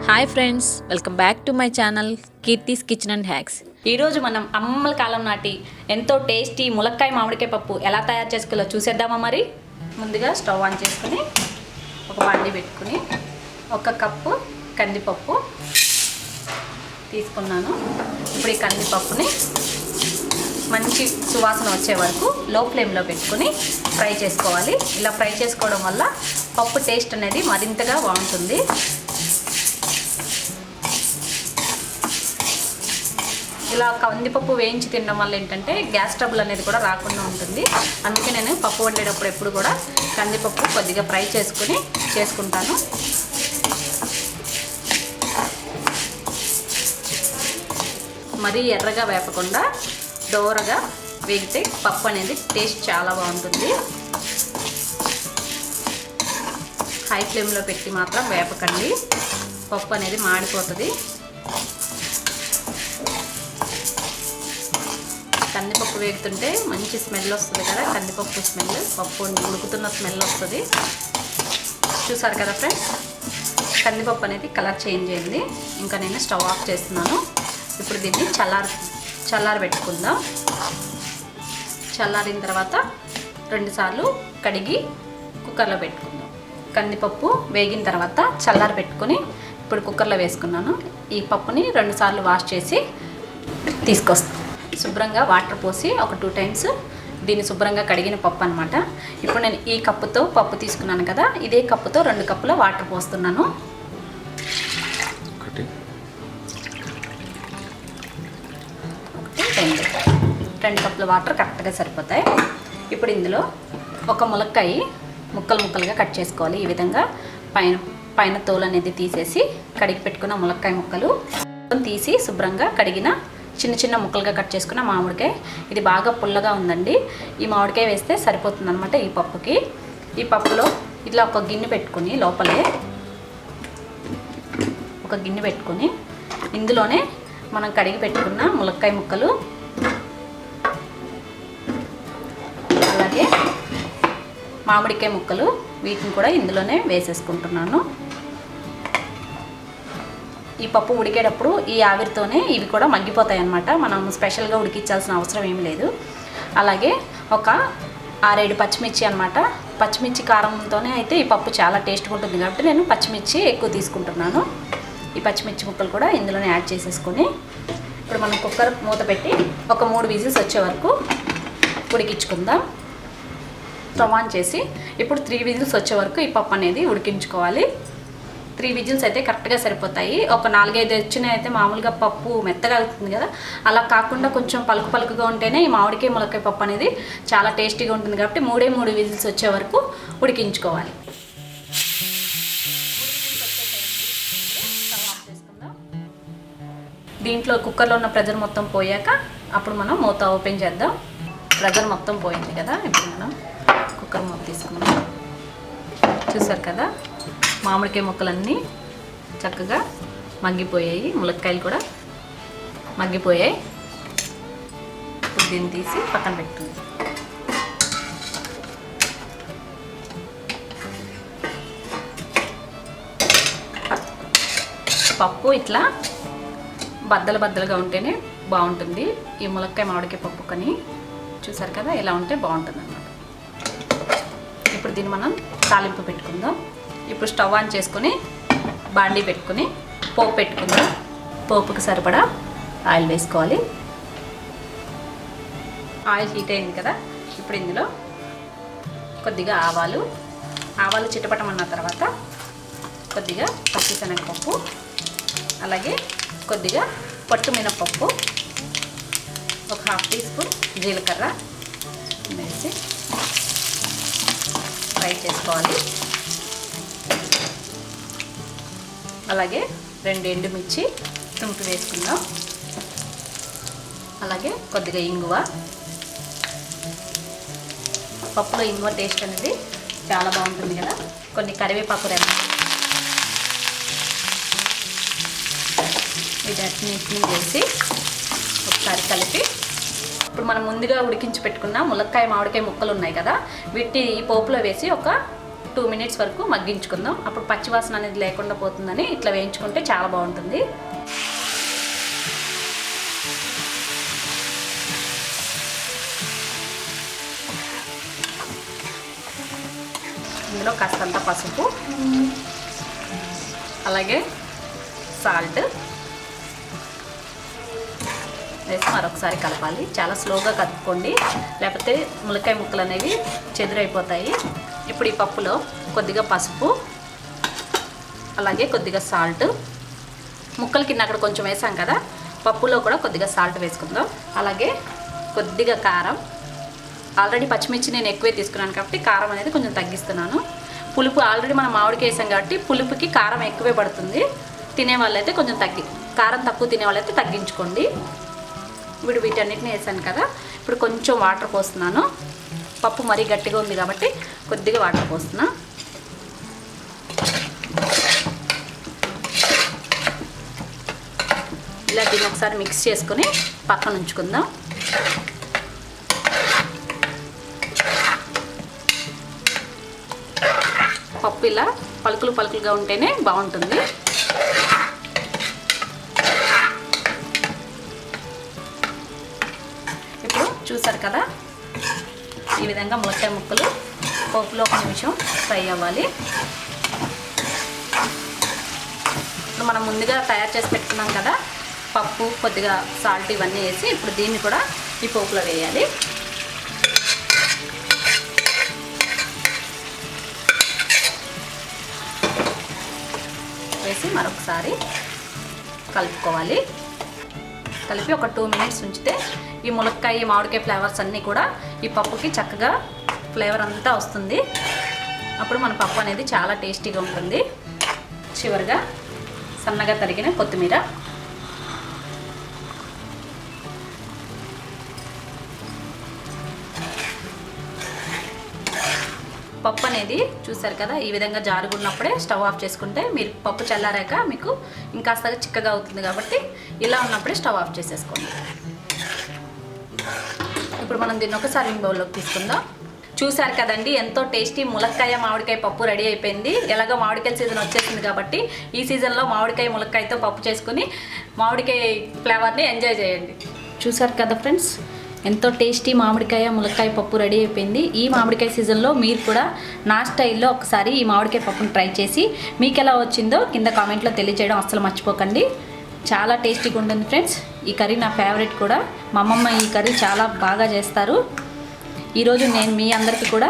Hi friends, welcome back to my channel Keerthi's kitchen and hacks. ఈరోజు మనం అమ్మమ్మల కాలం నాటి ఎంతో టేస్టీ ములక్కాయ మామిడికాయ పప్పు ఎలా తయారు చేసుకోవాలో చూసేద్దామా. మరి ముందుగా స్టవ్ ఆన్ చేసుకుని ఒక బాండి పెట్టుకుని 1 కప్పు కందిపప్పు తీసుకున్నాను. ఇప్పుడు ఈ కందిపప్పుని మంచి సువాసన వచ్చే వరకు లో ఫ్లేమ్లో పెట్టుకుని ఫ్రై చేసుకోవాలి. ఇలా ఫ్రై చేసుకోవడం వల్ల పప్పు టేస్ట్ అనేది మరింతగా బాగుంటుంది. ఇలా కందిపప్పు వేయించి తినడం వల్ల ఏంటంటే గ్యాస్ ట్రబుల్ అనేది కూడా రాకుండా ఉంటుంది. అందుకే నేను పప్పు వండేటప్పుడు ఎప్పుడు కూడా కందిపప్పు కొద్దిగా ఫ్రై చేసుకుంటాను. మరీ ఎర్రగా వేపకుండా దోరగా వేగితే పప్పు అనేది టేస్ట్ చాలా బాగుంటుంది. హై ఫ్లేమ్లో పెట్టి మాత్రం వేపకండి, పప్పు అనేది మాడిపోతుంది. కందిపప్పు వేగుతుంటే మంచి స్మెల్ వస్తుంది కదా, కందిపప్పు స్మెల్, పప్పు ఉడుకుతున్న స్మెల్ వస్తుంది. చూసారు కదా ఫ్రెండ్స్, కందిపప్పు అనేది కలర్ చేంజ్ అయింది. ఇంకా నేను స్టవ్ ఆఫ్ చేస్తున్నాను. ఇప్పుడు దీన్ని చల్లారి పెట్టుకుందాం. చల్లారిన తర్వాత 2 సార్లు కడిగి కుక్కర్లో పెట్టుకుందాం. కందిపప్పు వేగిన తర్వాత చల్లారి పెట్టుకొని ఇప్పుడు కుక్కర్లో వేసుకున్నాను. ఈ పప్పుని 2 సార్లు వాష్ చేసి తీసుకొస్తాను. శుభ్రంగా వాటర్ పోసి ఒక 2 టైమ్స్ దీన్ని శుభ్రంగా కడిగిన పప్పు అనమాట. ఇప్పుడు నేను ఈ కప్పుతో పప్పు తీసుకున్నాను కదా, ఇదే కప్పుతో 2 కప్పుల వాటర్ పోస్తున్నాను. రెండు కప్పుల వాటర్ కరెక్ట్గా సరిపోతాయి. ఇప్పుడు ఇందులో ఒక ములక్కాయ ముక్కలుగా కట్ చేసుకోవాలి. ఈ విధంగా పైన తోలు అనేది తీసేసి కడిగి పెట్టుకున్న ములక్కాయ ముక్కలు తీసి శుభ్రంగా కడిగిన చిన్న ముక్కలుగా కట్ చేసుకున్న మామిడికాయ. ఇది బాగా పుల్లగా ఉందండి. ఈ మామిడికాయ వేస్తే సరిపోతుంది అనమాట ఈ పప్పుకి. ఈ పప్పులో ఇట్లా ఒక గిన్నె పెట్టుకుని లోపలే ఒక గిన్నె పెట్టుకుని ఇందులోనే మనం కడిగి పెట్టుకున్న ములక్కాయ ముక్కలు, అలాగే మామిడికాయ ముక్కలు, వీటిని కూడా ఇందులోనే వేసేసుకుంటున్నాను. ఈ పప్పు ఉడికేటప్పుడు ఈ ఆవిరితోనే ఇవి కూడా మగ్గిపోతాయి అన్నమాట. మనం స్పెషల్గా ఉడికించాల్సిన అవసరం ఏమి లేదు. అలాగే ఒక 6-7 పచ్చిమిర్చి అనమాట. పచ్చిమిర్చి కారంతోనే అయితే ఈ పప్పు చాలా టేస్ట్గా ఉంటుంది కాబట్టి నేను పచ్చిమిర్చి ఎక్కువ తీసుకుంటున్నాను. ఈ పచ్చిమిర్చి ముక్కలు కూడా ఇందులోనే యాడ్ చేసేసుకొని ఇప్పుడు మనం కుక్కర్ మూత పెట్టి ఒక 3 విజిల్స్ వచ్చే వరకు ఉడికించుకుందాం. స్టవ్ ఆన్ చేసి ఇప్పుడు 3 విజిల్స్ వచ్చే వరకు ఈ పప్పు అనేది ఉడికించుకోవాలి. 3 విజిల్స్ అయితే కరెక్ట్గా సరిపోతాయి. ఒక 4-5 వచ్చినాయి అయితే మామూలుగా పప్పు మెత్తగా అవుతుంది కదా, అలా కాకుండా కొంచెం పలుకుగా ఉంటేనే ఈ మామిడికాయ ములక్కాయ పప్పు అనేది చాలా టేస్టీగా ఉంటుంది కాబట్టి 3 విజిల్స్ వచ్చే వరకు ఉడికించుకోవాలి. దీంట్లో కుక్కర్లో ఉన్న ప్రెజర్ మొత్తం పోయాక అప్పుడు మనం మూత ఓపెన్ చేద్దాం. ప్రెజర్ మొత్తం పోయింది కదా, ఇప్పుడు మనం కుక్కర్ మూత తీసుకుందాం. చూసారు కదా, మామిడికాయ ముక్కలన్నీ చక్కగా మగ్గిపోయాయి, ములక్కాయలు కూడా మగ్గిపోయాయి. ఇప్పుడు దీన్ని తీసి పక్కన పెట్టుకుంది. పప్పు ఇట్లా బద్దలుగా ఉంటేనే బాగుంటుంది ఈ ములక్కాయ మామిడికాయ పప్పు. కానీ చూసారు కదా, ఇలా ఉంటే బాగుంటుంది అన్నమాట. ఇప్పుడు దీన్ని మనం తాలింపు పెట్టుకుందాం. ఇప్పుడు స్టవ్ ఆన్ చేసుకొని బాండీ పెట్టుకుని పోపు పెట్టుకుందాం. పోపుకి సరిపడా ఆయిల్ వేసుకోవాలి. ఆయిల్ హీట్ అయింది కదా, ఇప్పుడు ఇందులో కొద్దిగా ఆవాలు చిటపటమన్న తర్వాత కొద్దిగా పచ్చిశనగపప్పు, అలాగే కొద్దిగా పట్టు మినపప్పు, ఒక 1/2 టీ స్పూన్ జీలకర్ర వేసి ఫ్రై చేసుకోవాలి. అలాగే 2 ఎండుమిర్చి తుంపి వేసుకుందాం. అలాగే కొద్దిగా ఇంగువ. పప్పులో ఇంగువ టేస్ట్ అనేది చాలా బాగుంటుంది కదా. కొన్ని కరివేపాకు రెమ్మ, వీటన్నిటిని వేసి ఒకసారి కలిపి ఇప్పుడు మనం ముందుగా ఉడికించి పెట్టుకున్న ములక్కాయ మామిడికాయ ముక్కలు ఉన్నాయి కదా, వీటిని ఈ పోపులో వేసి ఒక 2 మినిట్స్ వరకు మగ్గించుకుందాం. అప్పుడు పచ్చివాసన అనేది లేకుండా పోతుందని ఇట్లా వేయించుకుంటే చాలా బాగుంటుంది. ఇందులో కాస్తంత పసుపు, అలాగే సాల్ట్ వేసి మరొకసారి కలపాలి. చాలా స్లోగా కలుపుకోండి, లేకపోతే ములక్కాయ ముక్కలు అనేవి చెదురైపోతాయి. ఇప్పుడు ఈ పప్పులో కొద్దిగా పసుపు, అలాగే కొద్దిగా సాల్ట్, ముక్కల కింద అక్కడ కొంచెం వేసాం కదా, పప్పులో కూడా కొద్దిగా సాల్ట్ వేసుకుందాం. అలాగే కొద్దిగా కారం. ఆల్రెడీ పచ్చిమిర్చి నేను ఎక్కువే తీసుకున్నాను కాబట్టి కారం అనేది కొంచెం తగ్గిస్తున్నాను. పులుపు ఆల్రెడీ మనం మామిడికాయ వేసాం కాబట్టి పులుపుకి కారం ఎక్కువే పడుతుంది. తినేవాళ్ళైతే కొంచెం కారం తక్కువ తినేవాళ్ళైతే తగ్గించుకోండి. ఇప్పుడు వీటన్నిటిని వేసాను కదా, ఇప్పుడు కొంచెం వాటర్ పోస్తున్నాను. పప్పు మరీ గట్టిగా ఉంది కాబట్టి కొద్దిగా వాటర్ పోస్తున్నా. ఇలా దీన్ని ఒకసారి మిక్స్ చేసుకొని పక్కన ఉంచుకుందాం. పప్పు ఇలా పలుకులుగా ఉంటేనే బాగుంటుంది. ఇప్పుడు చూసారు కదా, ఈ విధంగా ములక్కాయ ముక్కలు పప్పులో ఒక నిమిషం ఫ్రై అవ్వాలి. ఇప్పుడు మనం ముందుగా తయారు చేసి పెట్టుకున్నాం కదా పప్పు, కొద్దిగా సాల్ట్ ఇవన్నీ వేసి ఇప్పుడు దీన్ని కూడా ఈ పోపులో వేయాలి. వేసి మరొకసారి కలుపుకోవాలి. కలిపి ఒక 2 మినిట్స్ ఉంచితే ఈ ములక్కాయ మామిడికాయ ఫ్లేవర్స్ అన్నీ కూడా ఈ పప్పుకి చక్కగా ఫ్లేవర్ అంతా వస్తుంది. అప్పుడు మన పప్పు అనేది చాలా టేస్టీగా ఉంటుంది. చివరిగా సన్నగా తరిగిన కొత్తిమీర, పప్పు అనేది చూసారు కదా, ఈ విధంగా జారుగున్నప్పుడే స్టవ్ ఆఫ్ చేసుకుంటే మీరు పప్పు చల్లారాక మీకు ఇంకాస్త చిక్కగా అవుతుంది కాబట్టి ఇలా ఉన్నప్పుడే స్టవ్ ఆఫ్ చేసేసుకోండి. ఇప్పుడు మనం దీన్ని ఒక సర్వింగ్ బౌల్లోకి తీసుకుందాం. చూసారు కదండి, ఎంతో టేస్టీ ములక్కాయ మామిడికాయ పప్పు రెడీ అయిపోయింది. ఎలాగో మామిడికాయ సీజన్ వచ్చేసింది కాబట్టి ఈ సీజన్లో మామిడికాయ ములక్కాయతో పప్పు చేసుకుని మామిడికాయ ఫ్లేవర్ని ఎంజాయ్ చేయండి. చూసారు కదా ఫ్రెండ్స్, ఎంతో టేస్టీ మామిడికాయ ములక్కాయ పప్పు రెడీ అయిపోయింది. ఈ మామిడికాయ సీజన్లో మీరు కూడా నా స్టైల్లో ఒకసారి ఈ మామిడికాయ పప్పును ట్రై చేసి మీకు ఎలా వచ్చిందో కింద కామెంట్లో తెలియజేయడం అస్సలు మర్చిపోకండి. చాలా టేస్టీగా ఉంటుంది ఫ్రెండ్స్. ఈ కర్రీ నా ఫేవరెట్ కూడా. మా అమ్మమ్మ ఈ కర్రీ చాలా బాగా చేస్తారు. ఈరోజు నేను మీ అందరికీ కూడా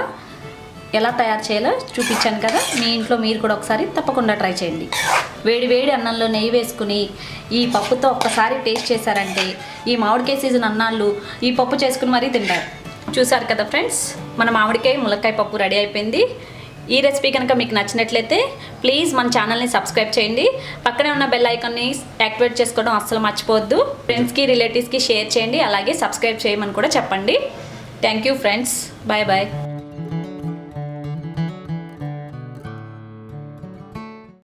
ఎలా తయారు చేయాలో చూపించాను కదా, మీ ఇంట్లో మీరు కూడా ఒకసారి తప్పకుండా ట్రై చేయండి. వేడి వేడి అన్నంలో నెయ్యి వేసుకుని ఈ పప్పుతో ఒక్కసారి టేస్ట్ చేశారంటే ఈ మామిడికాయ సీజన్ అన్నాళ్ళు ఈ పప్పు చేసుకుని మరీ తింటారు. చూసారు కదా ఫ్రెండ్స్, మన మామిడికాయ ములక్కాయ పప్పు రెడీ అయిపోయింది. ఈ రెసిపీ కనుక మీకు నచ్చినట్లయితే ప్లీజ్ మన ఛానల్ని సబ్స్క్రైబ్ చేయండి. పక్కనే ఉన్న బెల్ ఐకాన్ని యాక్టివేట్ చేసుకోవడం అస్సలు మర్చిపోవద్దు. ఫ్రెండ్స్కి రిలేటివ్స్కి షేర్ చేయండి, అలాగే సబ్స్క్రైబ్ చేయమని కూడా చెప్పండి. Thank you friends, bye bye.